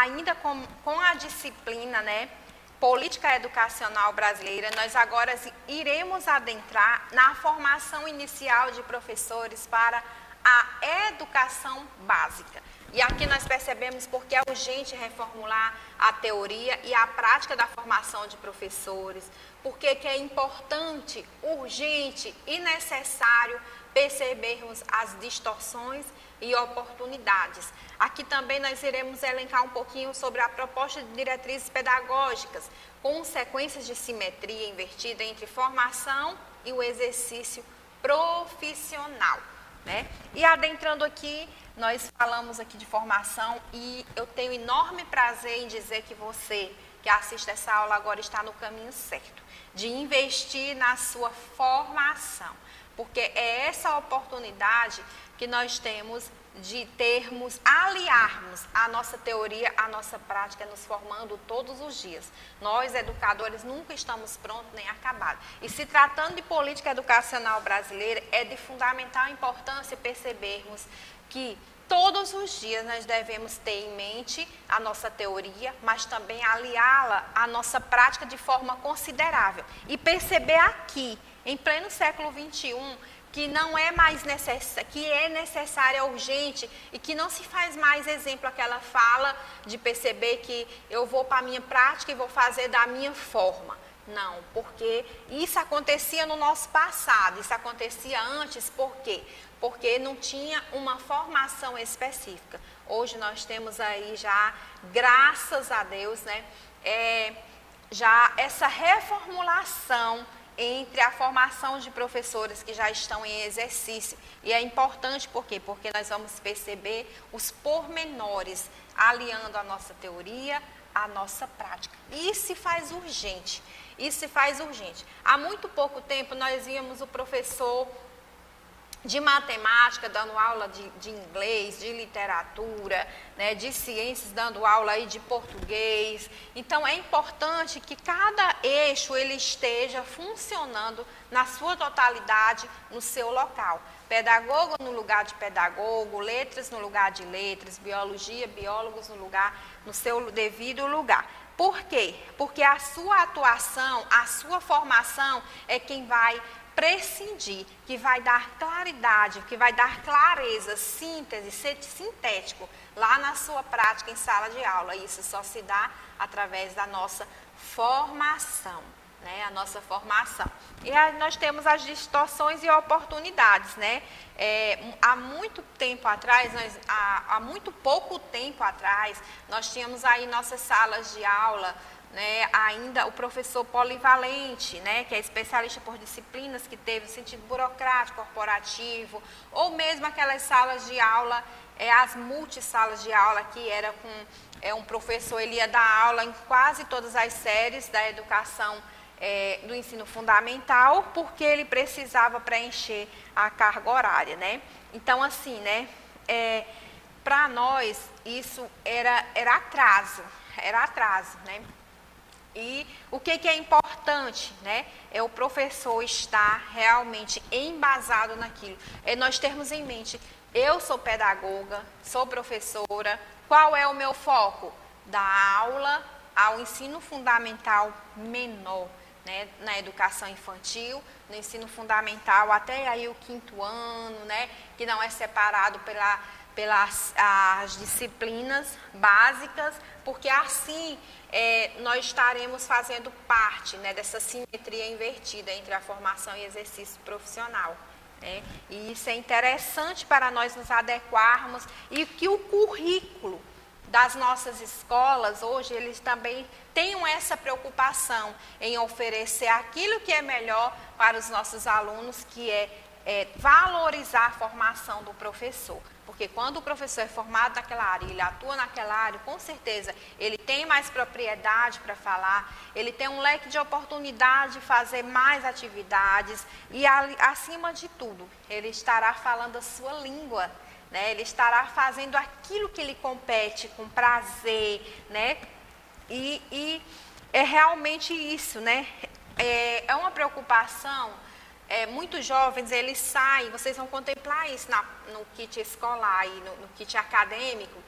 ainda com a disciplina, né, Política Educacional Brasileira, nós agora iremos adentrar na formação inicial de professores para a educação básica. E aqui nós percebemos porque é urgente reformular a teoria e a prática da formação de professores, porque que é importante, urgente e necessário percebermos as distorções e oportunidades. Aqui também nós iremos elencar um pouquinho sobre a proposta de diretrizes pedagógicas, consequências de simetria invertida entre formação e o exercício profissional, né? E adentrando aqui, nós falamos aqui de formação e eu tenho enorme prazer em dizer que você que assiste essa aula agora está no caminho certo, de investir na sua formação, porque é essa oportunidade que nós temos de aliarmos a nossa teoria, a nossa prática, nos formando todos os dias. Nós, educadores, nunca estamos prontos nem acabados. E se tratando de política educacional brasileira, é de fundamental importância percebermos que todos os dias nós devemos ter em mente a nossa teoria, mas também aliá-la à nossa prática de forma considerável. E perceber aqui, em pleno século XXI, que não é mais necessário, que é necessária, é urgente e que não se faz mais exemplo aquela fala de perceber que eu vou para a minha prática e vou fazer da minha forma. Não, porque isso acontecia no nosso passado, isso acontecia antes, por quê? Porque não tinha uma formação específica. Hoje nós temos aí já, graças a Deus, né, já essa reformulação entre a formação de professores que já estão em exercício. E é importante, por quê? Porque nós vamos perceber os pormenores, aliando a nossa teoria à nossa prática. Isso se faz urgente, isso se faz urgente. Há muito pouco tempo nós víamos o professor de matemática dando aula de inglês, de literatura, né, de ciências dando aula aí de português. Então é importante que cada eixo ele esteja funcionando na sua totalidade no seu local. Pedagogo no lugar de pedagogo, letras no lugar de letras, biologia, biólogos no seu devido lugar. Por quê? Porque a sua atuação, a sua formação é quem vai prescindir, que vai dar claridade, que vai dar clareza, síntese, ser sintético lá na sua prática em sala de aula. Isso só se dá através da nossa formação, né? A nossa formação. E aí nós temos as distorções e oportunidades, né? Há muito tempo atrás, há muito pouco tempo atrás, nós tínhamos aí nossas salas de aula, né, ainda o professor polivalente, né, que é especialista por disciplinas, que teve o sentido burocrático, corporativo, ou mesmo aquelas salas de aula, as multissalas de aula, que era com um professor, ele ia dar aula em quase todas as séries da educação do ensino fundamental, porque ele precisava preencher a carga horária, né? Então, assim, né, para nós, isso era atraso, né? E o que é importante, né? É o professor estar realmente embasado naquilo. É nós termos em mente, eu sou pedagoga, sou professora, qual é o meu foco? Da aula ao ensino fundamental menor, né? Na educação infantil, no ensino fundamental até aí o 5º ano, né? Que não é separado pelas as disciplinas básicas, porque assim nós estaremos fazendo parte, né, dessa simetria invertida entre a formação e exercício profissional, né? E isso é interessante para nós nos adequarmos e que o currículo das nossas escolas hoje, eles também tenham essa preocupação em oferecer aquilo que é melhor para os nossos alunos, que é valorizar a formação do professor. Porque quando o professor é formado naquela área, ele atua naquela área, com certeza ele tem mais propriedade para falar, ele tem um leque de oportunidade de fazer mais atividades e, acima de tudo, ele estará falando a sua língua, né? Ele estará fazendo aquilo que lhe compete com prazer, né? E é realmente isso, né? É uma preocupação. Muitos jovens, eles saem, vocês vão contemplar isso no kit escolar e no kit acadêmico,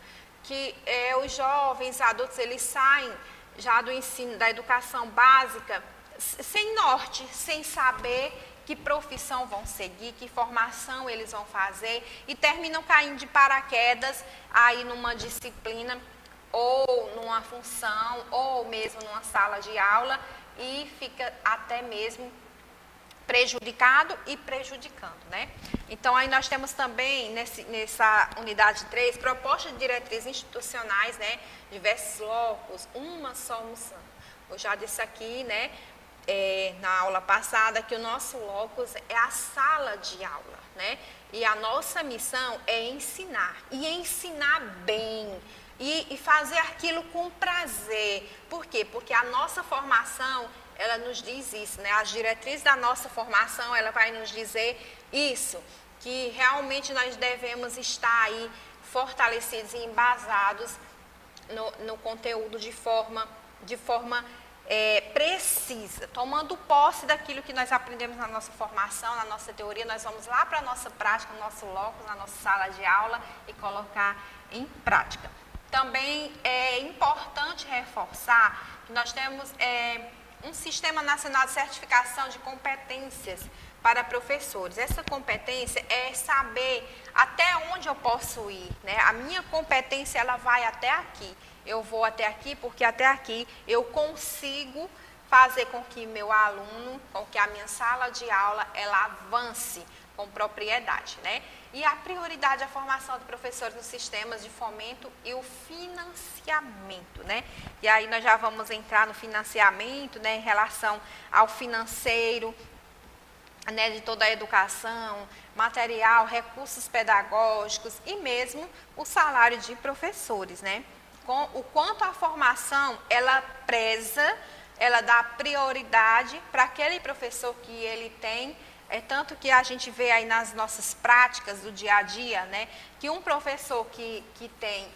que os jovens, adultos, eles saem já do ensino, da educação básica, sem norte, sem saber que profissão vão seguir, que formação eles vão fazer, e terminam caindo de paraquedas aí numa disciplina, ou numa função, ou mesmo numa sala de aula, e fica até mesmo prejudicado e prejudicando, né? Então, aí nós temos também, nessa unidade 3, propostas de diretrizes institucionais, né? Diversos locos, uma só missão. Eu já disse aqui, né, na aula passada, que o nosso locus é a sala de aula, né? E a nossa missão é ensinar, e ensinar bem, e fazer aquilo com prazer. Por quê? Porque a nossa formação, ela nos diz isso, né? As diretrizes da nossa formação, ela vai nos dizer isso, que realmente nós devemos estar aí fortalecidos e embasados no conteúdo de forma precisa, tomando posse daquilo que nós aprendemos na nossa formação, na nossa teoria. Nós vamos lá para a nossa prática, no nosso locus, na nossa sala de aula, e colocar em prática. Também é importante reforçar que nós temos um Sistema Nacional de Certificação de Competências para professores. Essa competência é saber até onde eu posso ir, né? A minha competência, ela vai até aqui. Eu vou até aqui porque até aqui eu consigo fazer com que meu aluno, com que a minha sala de aula, ela avance com propriedade, né? E a prioridade é a formação de professores nos sistemas de fomento e o financiamento, né? E aí nós já vamos entrar no financiamento, né, em relação ao financeiro, né, de toda a educação, material, recursos pedagógicos e mesmo o salário de professores, né? Com o quanto a formação, ela preza, ela dá prioridade para aquele professor que ele tem. Tanto que a gente vê aí nas nossas práticas do dia a dia, né, que um professor que tem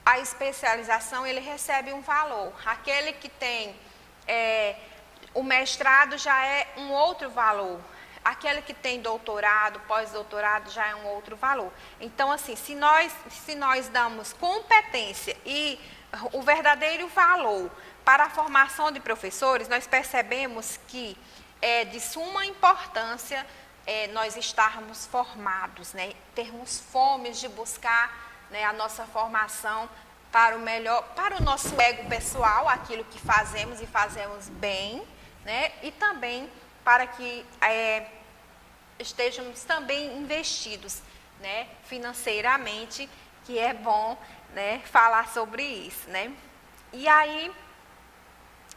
a especialização, ele recebe um valor. Aquele que tem o mestrado já é um outro valor. Aquele que tem doutorado, pós-doutorado, já é um outro valor. Então, assim, se nós damos competência e o verdadeiro valor para a formação de professores, nós percebemos que é de suma importância nós estarmos formados, né? Termos fome de buscar, né, a nossa formação para o melhor, para o nosso ego pessoal, aquilo que fazemos e fazemos bem, né? E também para que estejamos também investidos, né, financeiramente, que é bom, né, falar sobre isso, né? E aí,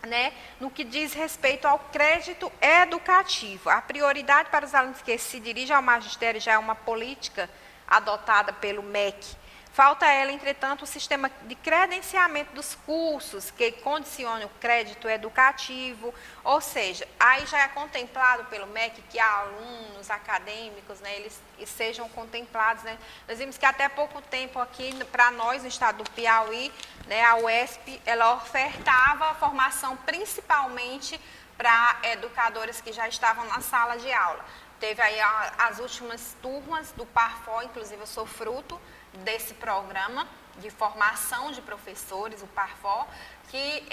né, no que diz respeito ao crédito educativo, a prioridade para os alunos que se dirigem ao magistério já é uma política adotada pelo MEC. Falta ela, entretanto, o sistema de credenciamento dos cursos, que condiciona o crédito educativo, ou seja, aí já é contemplado pelo MEC que alunos acadêmicos, né, eles sejam contemplados, né? Nós vimos que até pouco tempo aqui, para nós, no estado do Piauí, né, a UESP, ela ofertava a formação principalmente para educadores que já estavam na sala de aula. Teve aí as últimas turmas do Parfor, inclusive eu sou fruto desse programa de formação de professores, o Parfor, que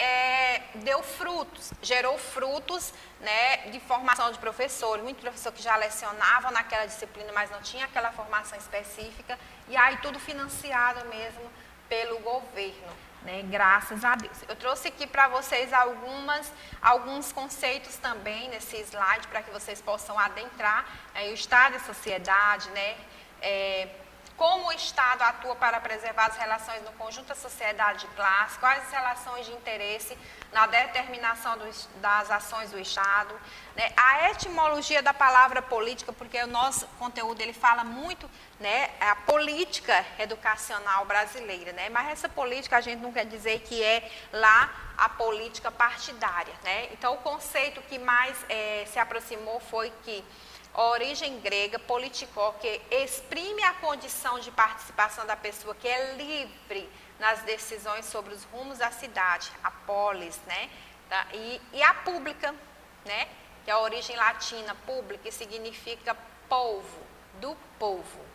deu frutos, gerou frutos, né, de formação de professores. Muito professor que já lecionava naquela disciplina, mas não tinha aquela formação específica, e aí tudo financiado mesmo pelo governo, né, graças a Deus. Eu trouxe aqui para vocês alguns conceitos também nesse slide, para que vocês possam adentrar o Estado e a sociedade, né, como o Estado atua para preservar as relações no conjunto da sociedade de classe, quais as relações de interesse na determinação das ações do Estado, né? A etimologia da palavra política, porque o nosso conteúdo ele fala muito, né, a política educacional brasileira, né? Mas essa política a gente não quer dizer que é lá a política partidária, né? Então o conceito que mais se aproximou foi que a origem grega, politikó, que exprime a condição de participação da pessoa que é livre nas decisões sobre os rumos da cidade, a polis, né? Tá? E a pública, né? Que é a origem latina, pública, que significa povo, do povo.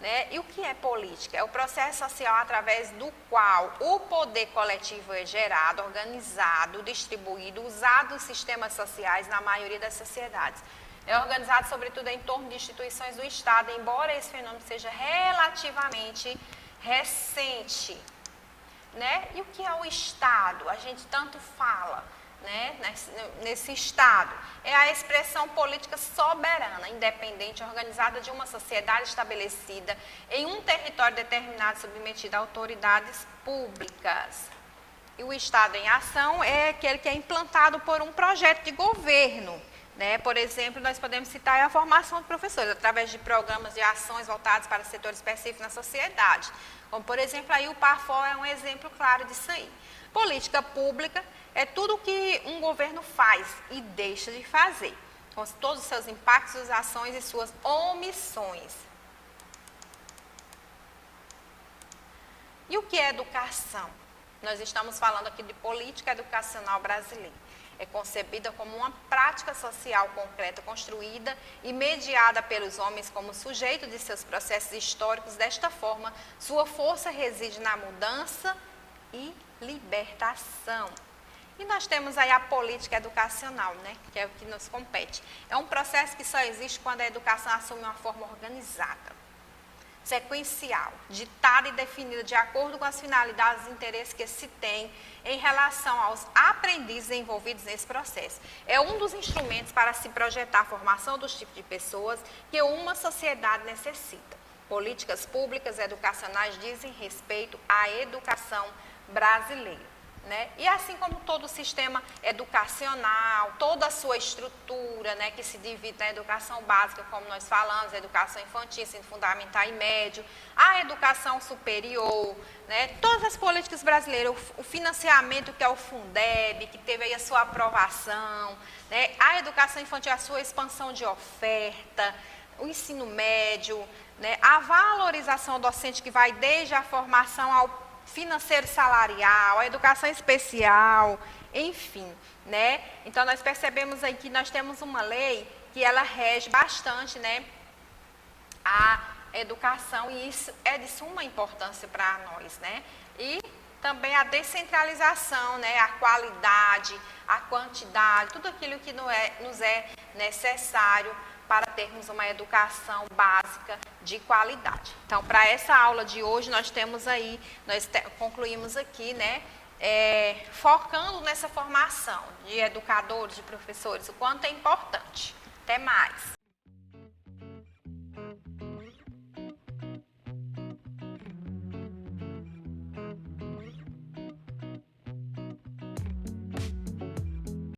Né? E o que é política? É o processo social através do qual o poder coletivo é gerado, organizado, distribuído, usado nos sistemas sociais na maioria das sociedades. É organizado, sobretudo, em torno de instituições do Estado, embora esse fenômeno seja relativamente recente. Né? E o que é o Estado? A gente tanto fala, né, nesse Estado. É a expressão política soberana, independente, organizada de uma sociedade estabelecida em um território determinado, submetido a autoridades públicas. E o Estado em ação é aquele que é implantado por um projeto de governo. Né? Por exemplo, nós podemos citar a formação de professores, através de programas de ações voltados para setores específicos na sociedade. Como, por exemplo, aí o PAFOL é um exemplo claro disso aí. Política pública é tudo o que um governo faz e deixa de fazer, com todos os seus impactos, suas ações e suas omissões. E o que é educação? Nós estamos falando aqui de política educacional brasileira. É concebida como uma prática social concreta, construída e mediada pelos homens como sujeito de seus processos históricos. Desta forma, sua força reside na mudança e libertação. E nós temos aí a política educacional, né, que é o que nos compete. É um processo que só existe quando a educação assume uma forma organizada, sequencial, ditada e definida de acordo com as finalidades e interesses que se tem em relação aos aprendizes envolvidos nesse processo. É um dos instrumentos para se projetar a formação dos tipos de pessoas que uma sociedade necessita. Políticas públicas educacionais dizem respeito à educação brasileira. Né? E assim como todo o sistema educacional, toda a sua estrutura, né, que se divide na educação básica, como nós falamos, a educação infantil, ensino fundamental e médio, a educação superior, né, todas as políticas brasileiras, o financiamento que é o Fundeb, que teve aí a sua aprovação, né, a educação infantil, a sua expansão de oferta, o ensino médio, né, a valorização docente que vai desde a formação ao financeiro salarial, a educação especial, enfim, né? Então, nós percebemos aí que nós temos uma lei que ela rege bastante, né, a educação, e isso é de suma importância para nós, né? E também a descentralização, né, a qualidade, a quantidade, tudo aquilo que nos é necessário para termos uma educação básica de qualidade. Então, para essa aula de hoje, nós temos aí, concluímos aqui, né, focando nessa formação de educadores, de professores, o quanto é importante. Até mais!